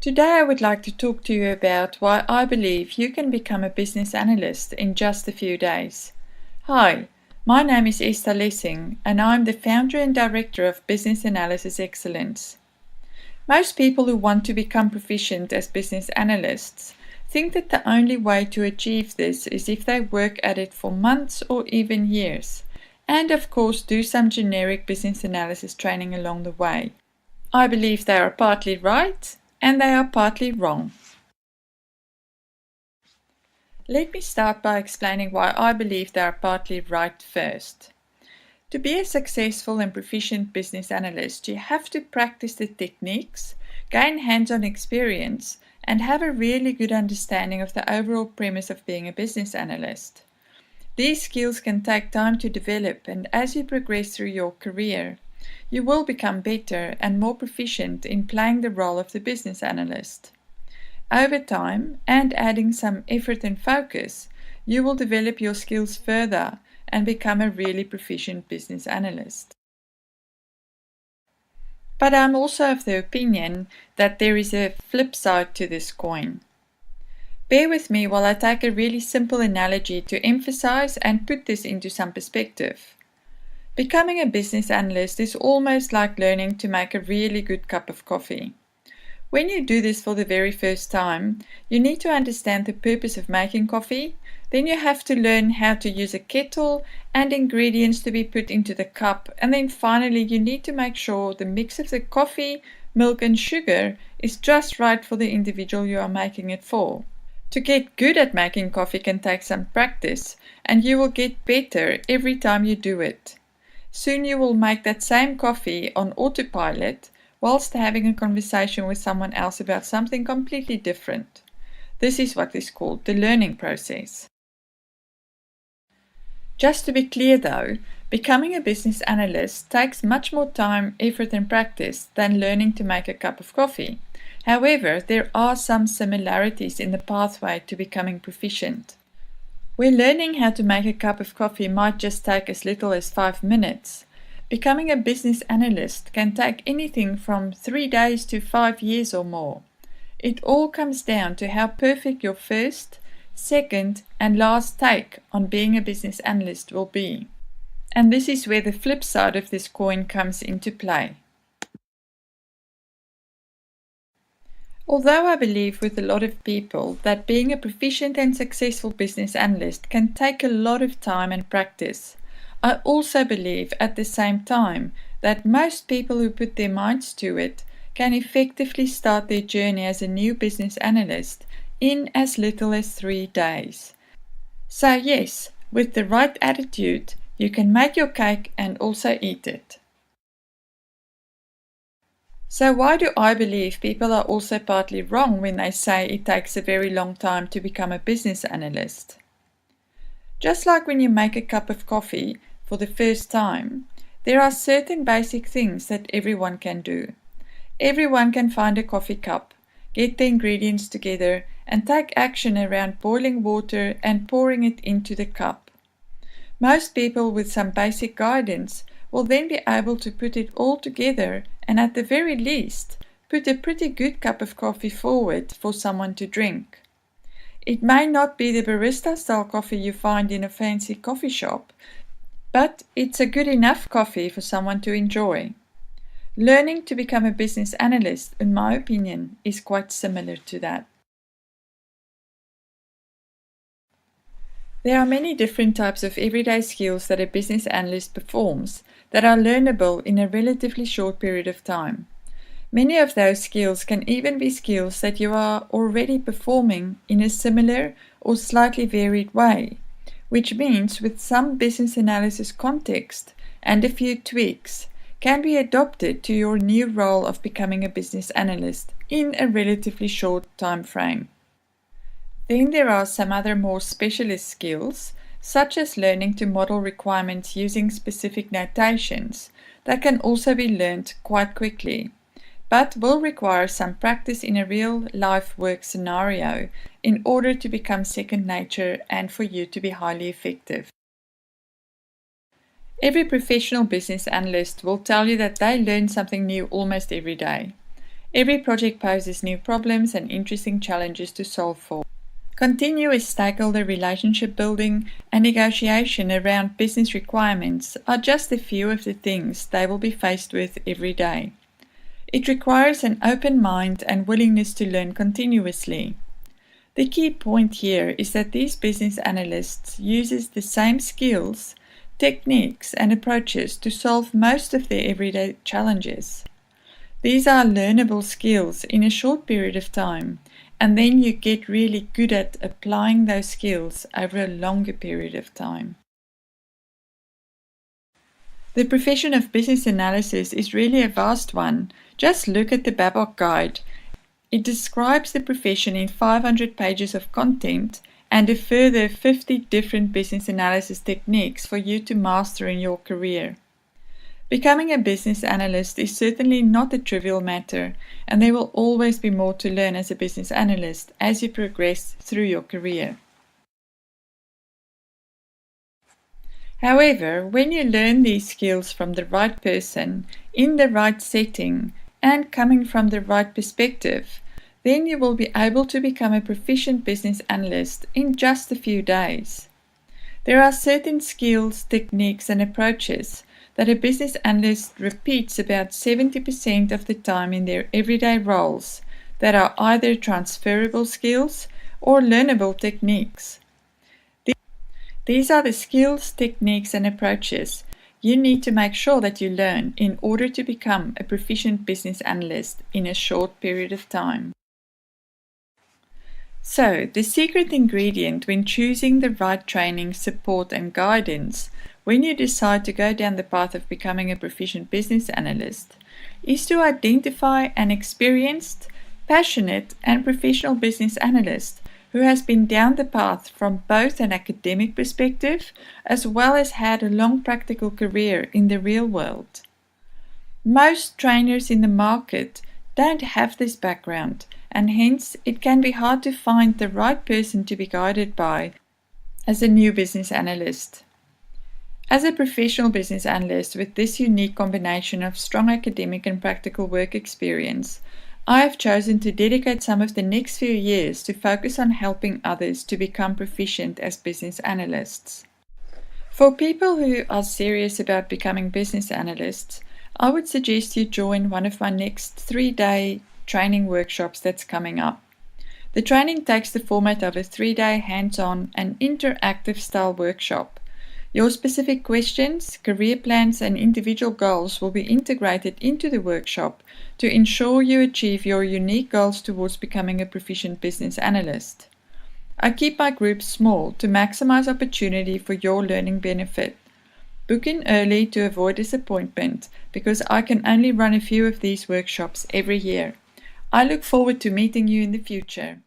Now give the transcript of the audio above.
Today I would like to talk to you about why I believe you can become a business analyst in just a few days. Hi, my name is Esther Lessing and I'm the founder and director of Business Analysis Excellence. Most people who want to become proficient as business analysts think that the only way to achieve this is if they work at it for months or even years, and of course do some generic business analysis training along the way. I believe they are partly right and they are partly wrong. Let me start by explaining why I believe they are partly right first. To be a successful and proficient business analyst, you have to practice the techniques, gain hands-on experience, and have a really good understanding of the overall premise of being a business analyst. These skills can take time to develop, and as you progress through your career, you will become better and more proficient in playing the role of the business analyst. Over time, and adding some effort and focus, you will develop your skills further and become a really proficient business analyst. But I'm also of the opinion that there is a flip side to this coin. Bear with me while I take a really simple analogy to emphasize and put this into some perspective. Becoming a business analyst is almost like learning to make a really good cup of coffee. When you do this for the very first time, you need to understand the purpose of making coffee. Then you have to learn how to use a kettle and ingredients to be put into the cup. And then finally, you need to make sure the mix of the coffee, milk and sugar is just right for the individual you are making it for. To get good at making coffee can take some practice, and you will get better every time you do it. Soon you will make that same coffee on autopilot whilst having a conversation with someone else about something completely different. This is what is called the learning process. Just to be clear though, becoming a business analyst takes much more time, effort and practice than learning to make a cup of coffee. However, there are some similarities in the pathway to becoming proficient. Where learning how to make a cup of coffee might just take as little as 5 minutes, becoming a business analyst can take anything from 3 days to 5 years or more. It all comes down to how perfect your first, second, and last take on being a business analyst will be. And this is where the flip side of this coin comes into play. Although I believe with a lot of people that being a proficient and successful business analyst can take a lot of time and practice, I also believe at the same time that most people who put their minds to it can effectively start their journey as a new business analyst in as little as 3 days. So yes, with the right attitude, you can make your cake and also eat it. So why do I believe people are also partly wrong when they say it takes a very long time to become a business analyst? Just like when you make a cup of coffee for the first time, there are certain basic things that everyone can do. Everyone can find a coffee cup, get the ingredients together, and take action around boiling water and pouring it into the cup. Most people with some basic guidance will then be able to put it all together and at the very least put a pretty good cup of coffee forward for someone to drink. It may not be the barista style coffee you find in a fancy coffee shop, but it's a good enough coffee for someone to enjoy. Learning to become a business analyst, in my opinion, is quite similar to that. There are many different types of everyday skills that a business analyst performs that are learnable in a relatively short period of time. Many of those skills can even be skills that you are already performing in a similar or slightly varied way, which means with some business analysis context and a few tweaks, can be adopted to your new role of becoming a business analyst in a relatively short time frame. Then there are some other more specialist skills, such as learning to model requirements using specific notations, that can also be learned quite quickly, but will require some practice in a real-life work scenario in order to become second nature and for you to be highly effective. Every professional business analyst will tell you that they learn something new almost every day. Every project poses new problems and interesting challenges to solve for. Continuous stakeholder relationship building and negotiation around business requirements are just a few of the things they will be faced with every day. It requires an open mind and willingness to learn continuously. The key point here is that these business analysts use the same skills, techniques, and approaches to solve most of their everyday challenges. These are learnable skills in a short period of time, and then you get really good at applying those skills over a longer period of time. The profession of business analysis is really a vast one. Just look at the Babok Guide. It describes the profession in 500 pages of content and a further 50 different business analysis techniques for you to master in your career. Becoming a business analyst is certainly not a trivial matter, and there will always be more to learn as a business analyst as you progress through your career. However, when you learn these skills from the right person, in the right setting, and coming from the right perspective, then you will be able to become a proficient business analyst in just a few days. There are certain skills, techniques, and approaches that a business analyst repeats about 70% of the time in their everyday roles that are either transferable skills or learnable techniques. These are the skills, techniques, and approaches you need to make sure that you learn in order to become a proficient business analyst in a short period of time. So, the secret ingredient when choosing the right training, support, and guidance when you decide to go down the path of becoming a proficient business analyst is to identify an experienced, passionate, and professional business analyst who has been down the path from both an academic perspective as well as had a long practical career in the real world. Most trainers in the market don't have this background, and hence it can be hard to find the right person to be guided by as a new business analyst. As a professional business analyst with this unique combination of strong academic and practical work experience, I have chosen to dedicate some of the next few years to focus on helping others to become proficient as business analysts. For people who are serious about becoming business analysts, I would suggest you join one of my next 3-day training workshops that's coming up. The training takes the format of a 3-day hands-on and interactive style workshop. Your specific questions, career plans, and individual goals will be integrated into the workshop to ensure you achieve your unique goals towards becoming a proficient business analyst. I keep my groups small to maximize opportunity for your learning benefit. Book in early to avoid disappointment because I can only run a few of these workshops every year. I look forward to meeting you in the future.